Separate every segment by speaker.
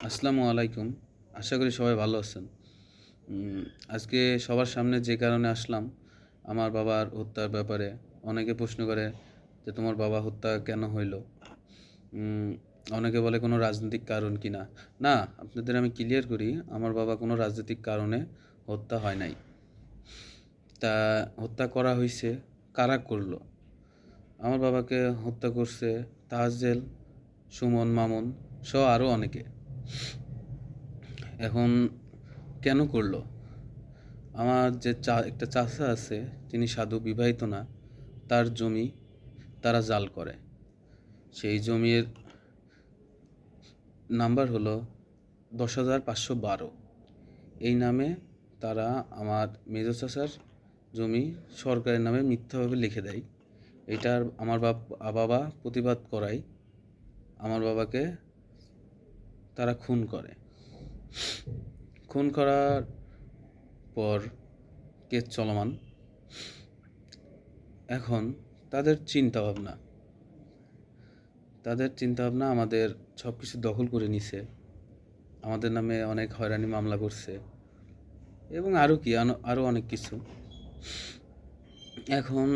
Speaker 1: আসসালামু আলাইকুম। আশা করি সবাই ভালো আছেন। আজকে সবার সামনে যে কারণে আসলাম, আমার বাবার হত্যার ব্যাপারে। অনেকে প্রশ্ন করে যে, "তোমার বাবা হত্যা কেন হইল?" উম অনেকে বলে কোনো রাজনৈতিক কারণ কিনা। না, আপনাদের আমি ক্লিয়ার করি, আমার বাবা কোনো রাজনৈতিক কারণে হত্যা হয় নাই। তা হত্যা করা হইছে, কারা করল? আমার বাবাকে হত্যা করছে তাজেল, সুমন, মামুন সহ আরও অনেকে। এখন কেন করলো? আমার যে একটা চাচা আছে, তিনি সাধু, বিবাহিত না, তার জমি তারা জাল করে। সেই জমির নাম্বার হলো ১০,৫১২। এই নামে তারা আমার মেজো চাচার জমি সরকারের নামে মিথ্যাভাবে লিখে দেয়। এটার আমার বাবা প্রতিবাদ করায় আমার বাবাকে তারা খুন করে। খুন করার পর কেস চলমান। এখন তাদের চিন্তাভাবনা আমাদের সব কিছু দখল করে নিছে, আমাদের নামে অনেক হয়রানি মামলা করছে এবং আরও অনেক কিছু। এখন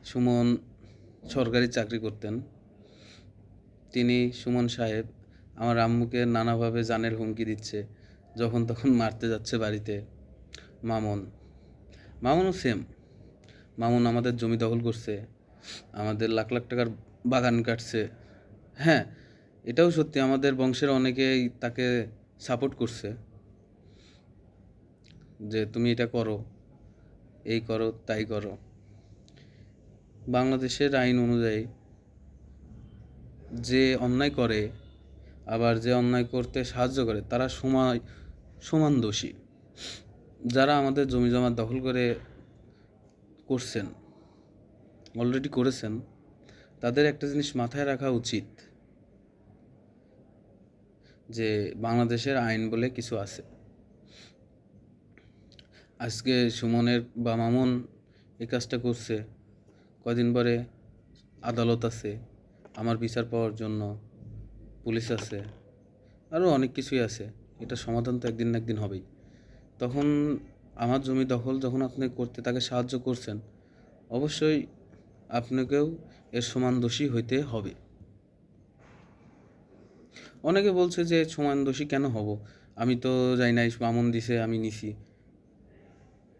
Speaker 1: সুমন সরকারি চাকরি করতেন। সুমন সাহেব আমার আম্মুকে নানাভাবে জানের হুমকি দিচ্ছে, যখন তখন মারতে যাচ্ছে বাড়িতে। মামুনও সেম। মামুন আমাদের জমি দখল করছে, আমাদের লাখ লাখ টাকার বাগান কাটছে। হ্যাঁ, এটাও সত্যি, আমাদের বংশের অনেকেই তাকে সাপোর্ট করছে যে তুমি এটা করো, এই করো, তাই করো। বাংলাদেশের আইন অনুযায়ী যে অন্যায় করে, আবার যে অন্যায় করতে সাহায্য করে, তারা সমান দোষী। যারা আমাদের জমি জমা দখল অলরেডি করেছেন, তাদের একটা জিনিস মাথায় রাখা উচিত যে বাংলাদেশের আইন বলে কিছু আছে। আজকে সুমনের বা মামুন এই কাজটা করছে, কয়দিন পরে আদালত আছে, আমার বিচার পাওয়ার জন্য পুলিশ আছে, আরও অনেক কিছুই আছে। এটা সমাধান তো একদিন না একদিন হবেই। তখন আমার জমি দখল যখন আপনি করতে তাকে সাহায্য করছেন, অবশ্যই আপনাকেও এর সমান দোষী হইতে হবে। অনেকে বলছে যে সমান দোষী কেন হব, আমি তো যাই নাই, মামুন দিছে, আমি নিছি।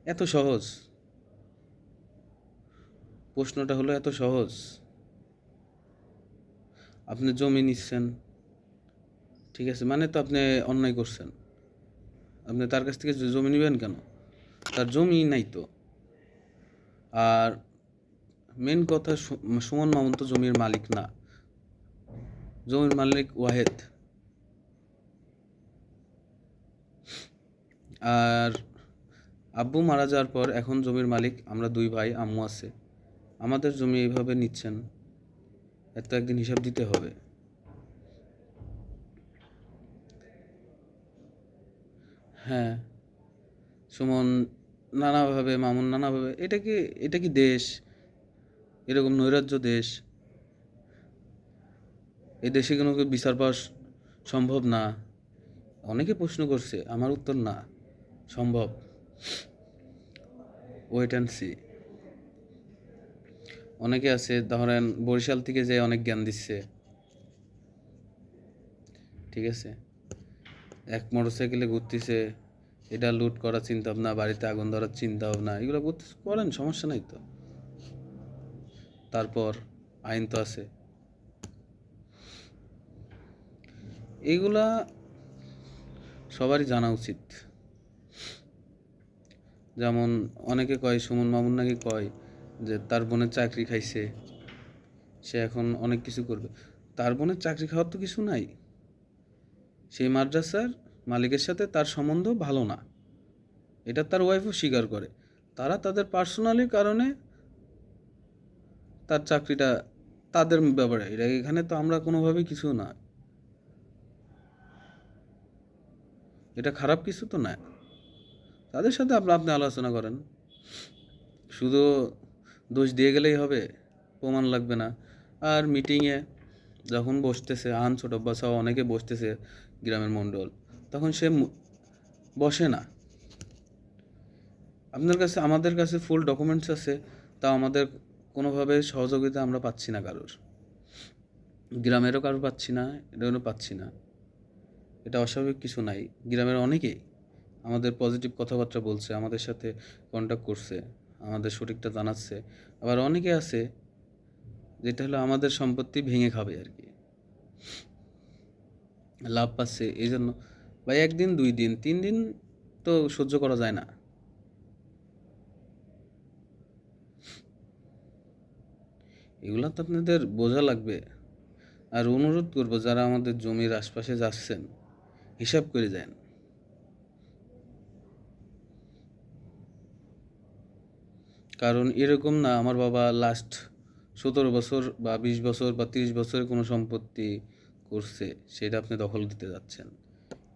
Speaker 1: এত সহজ? প্রশ্নটা হলো এত সহজ? আপনি জমি নিচ্ছেন, ঠিক আছে, মানে তো আপনি অন্যায় করছেন। আপনি তার কাছ থেকে জমি নেবেন কেন? তার জমি নাই তো। আর মেন কথা, সুমন মামুন তো জমির মালিক না, জমির মালিক ওয়াহেদ। আর আব্বু মারা যাওয়ার পর এখন জমির মালিক আমরা দুই ভাই, আম্মু আছে। আমাদের জমি এইভাবে নিচ্ছেন, এত একদিন হিসাব দিতে হবে। হ্যাঁ, সুমন নানাভাবে, মামুন নানাভাবে। এটা কি দেশ? এরকম নৈরাজ্য দেশ? এই দেশে কোনো বিচার পাওয়া সম্ভব না? অনেকে প্রশ্ন করছে, আমার উত্তর না, সম্ভব। Wait and see. অনেকে আছে, ধরেন বরিশাল থেকে যে অনেক জ্ঞান দিচ্ছে, ঠিক আছে, এক মোটরসাইকেলে ঘুরতেছে, এটা লুট করার চিন্তা ভাবনা, বাড়িতে আগুন ধরার চিন্তা ভাবনা, এগুলো করেন, সমস্যা নাই তো। তারপর আইন তো আছে। এইগুলা সবারই জানা উচিত। যেমন অনেকে কয়, সুমন মামুন নাকি কয় যে তার বোনের চাকরি খাইছে, সে এখন অনেক কিছু করবে। তার বোনের চাকরি খাওয়ার তো কিছু নাই। সেই মাদ্রাসার মালিকের সাথে তার সম্বন্ধ ভালো না, এটা তার ওয়াইফও স্বীকার করে। তারা তাদের পার্সোনালি কারণে তার চাকরিটা, তাদের ব্যাপারে, এটা এখানে তো আমরা কোনোভাবেই কিছু না, এটা খারাপ কিছু তো না। তাদের সাথে আপনি আলোচনা করেন, শুধু দোষ দিয়ে গেলেই হবে? প্রমাণ লাগবে না। আর মিটিংয়ে যখন বসতেছে, ছোট বাচ্চা অনেকে বসতেছে, গ্রামের মণ্ডল, তখন সে বসে না। আপনার কাছে, আমাদের কাছে ফুল ডকুমেন্টস আছে, তাও আমাদের কোনোভাবে সহযোগিতা আমরা পাচ্ছি না কারোর। গ্রামেরও কারোর পাচ্ছি না, এটাও পাচ্ছি না। এটা অস্বাভাবিক কিছু নাই। গ্রামের অনেকেই আমাদের পজিটিভ কথাবার্তা বলছে, আমাদের সাথে কন্ট্যাক্ট করছে, আমাদের সঠিকটা জানাচ্ছে। আবার অনেকে আছে যেটা হলো আমাদের সম্পত্তি ভেঙে খাবে আর কি, লাভ পাচ্ছে এই জন্য। ভাই 1 দিন 2 দিন 3 দিন তো সহ্য করা যায় না। এগুলো তো আপনাদের বোঝা লাগবে। আর অনুরোধ করবো, যারা আমাদের জমির আশপাশে যাচ্ছেন, হিসাব করে যান। কারণ এরকম না আমার বাবা লাস্ট 17 বছর বা 20 বছর বা 30 বছরের কোনো সম্পত্তি করছে, সেটা আপনি দখল দিতে যাচ্ছেন।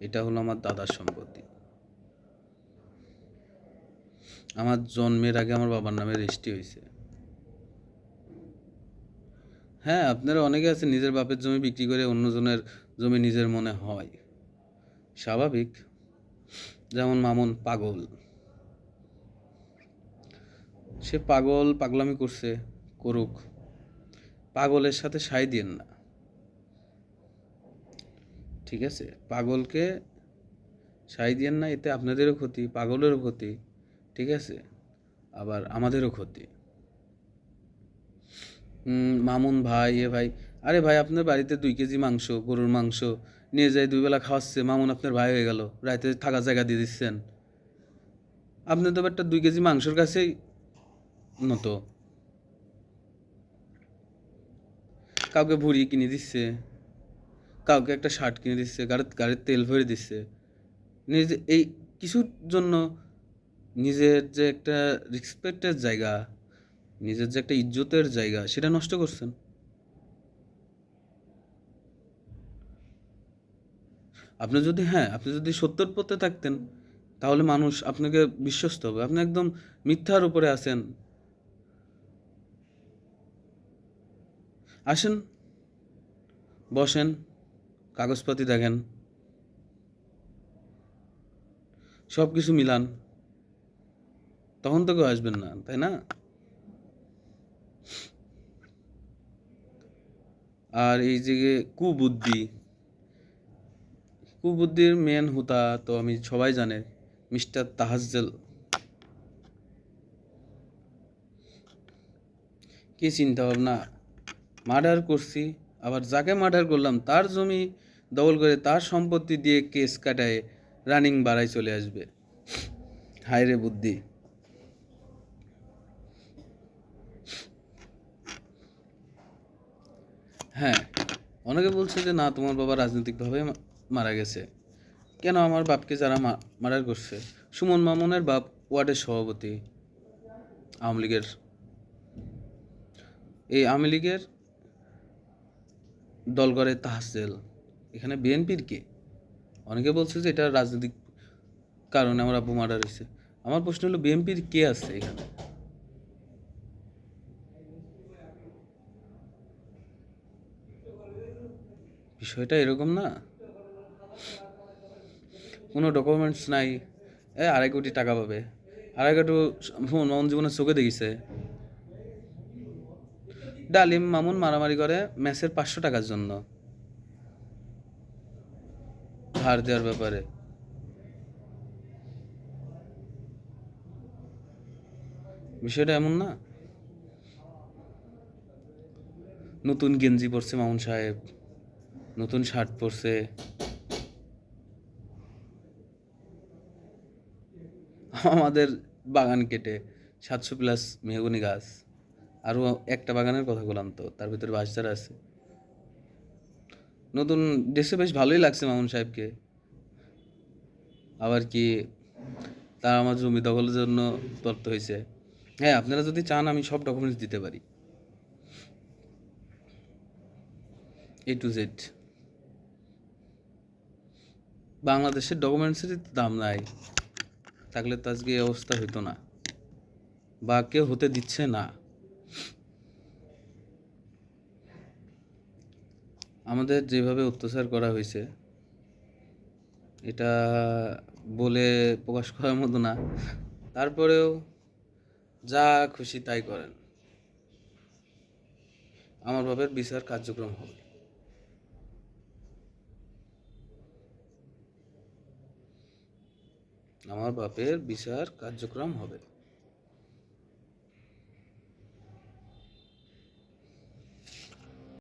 Speaker 1: এটা হলো আমার দাদার সম্পত্তি। আমার জন্মের আগে আমার বাবার নামে রেজিস্ট্রি হয়েছে। হ্যাঁ, আপনারা অনেকে আছে নিজের বাপের জমি বিক্রি করে অন্যজনের জমি নিজের মনে হয়, স্বাভাবিক। যেমন মামুন পাগল, সে পাগল, পাগলামি করছে, করুক। পাগলের সাথে সাই দিয়েন না, ঠিক আছে? পাগলকে সাই দিয়েন না, এতে আপনাদেরও ক্ষতি, পাগলেরও ক্ষতি, ঠিক আছে? আবার আমাদেরও ক্ষতি। মামুন ভাই, এ ভাই, আরে ভাই আপনার বাড়িতে 2 কেজি মাংস, গরুর মাংস নিয়ে যায় 2 বেলা খাওয়াচ্ছে, মামুন আপনার ভাই হয়ে গেল, রাতে থাকার জায়গা দিয়ে দিচ্ছেন। আপনি তো একটা 2 কেজি মাংসের কাছেই নত। কাউকে ভুড়ি কিনে দিচ্ছে, কাউকে একটা শার্ট কিনে দিচ্ছে, গাড়ির তেল ভরে দিচ্ছে। নিজে এই কিছুর জন্য নিজের যে একটা রেসপেক্টের জায়গা, নিজের যে একটা ইজ্জতের জায়গা, সেটা নষ্ট করছেন। আপনি যদি সত্যের পথে থাকতেন, তাহলে মানুষ আপনাকে বিশ্বস্ত হবে। আপনি একদম মিথ্যার উপরে আছেন। আসেন, বসেন, কাগজপাতি দেখেন, সব কিছু মিলান, তখন তো কেউ আসবেন না, তাই না? আর এই যে কুবুদ্ধি, কুবুদ্ধির মেন হোতা তো আমি সবাই জানে, মিস্টার তাহাজ্জেল। কি চিন্তা ভাবনা, মার্ডার করছি, আবার যাকে মার্ডার করলাম তার জমি দখল করে তার সম্পত্তি দিয়ে কেস কাটায় রানিং বাড়াই চলে আসবে। হায় রে বুদ্ধি। হ্যাঁ, অনেকে বলছে যে না তোমার বাবা রাজনৈতিকভাবে মারা গেছে। কেন? আমার বাপকে যারা মার্ডার করছে, সুমন মামুনের বাপ ওয়ার্ডের সভাপতি আওয়ামী লীগের। এই আওয়ামী লীগের দল করে তাহাজ্জেল, এখানে বিএনপির কে? অনেকে বলছে যে এটা রাজনৈতিক কারণে আমার আব্বু মার্ডার হয়েছে। আমার প্রশ্ন হলো বিএনপির কে আছে এখানে? বিষয়টা এরকম না, কোনো ডকুমেন্টস নাই, 2.5 কোটি টাকা পাবে। 2.5 কোটি মামুন জীবনের চোখে দেখিছে। ডালিম মামুন মারামারি করে ম্যাচের 500 টাকার জন্য, ধার দেওয়ার ব্যাপারে। বিষয়টা এমন না। নতুন গেঞ্জি পরছে মামুন সাহেব, নতুন শার্ট পরছে, আমাদের বাগান কেটে 700+ মেহগনি গাছ, আরও একটা বাগানের কথা বললাম তো, তার ভিতরে বাঁশঝাড় আছে। নতুন ড্রেসে বেশ ভালোই লাগছে মামুন সাহেবকে। আবার কি, তার আমার জমি দখলের জন্য তত্ত্ব হয়েছে। হ্যাঁ, আপনারা যদি চান আমি সব ডকুমেন্টস দিতে পারি, A to Z। বাংলাদেশের ডকুমেন্টসের দাম নাই, থাকলে তো আজকে এই অবস্থা হইতো না, বা কেউ হতে দিচ্ছে না। আমাদের যেভাবে অত্যাচার করা হয়েছে, এটা বলে প্রকাশ করার মতো না। তারপরেও যা খুশি তাই করেন। আমার বাবার বিচার কার্যক্রম হবে। আমার বাপের বিচার কার্যক্রম হবে।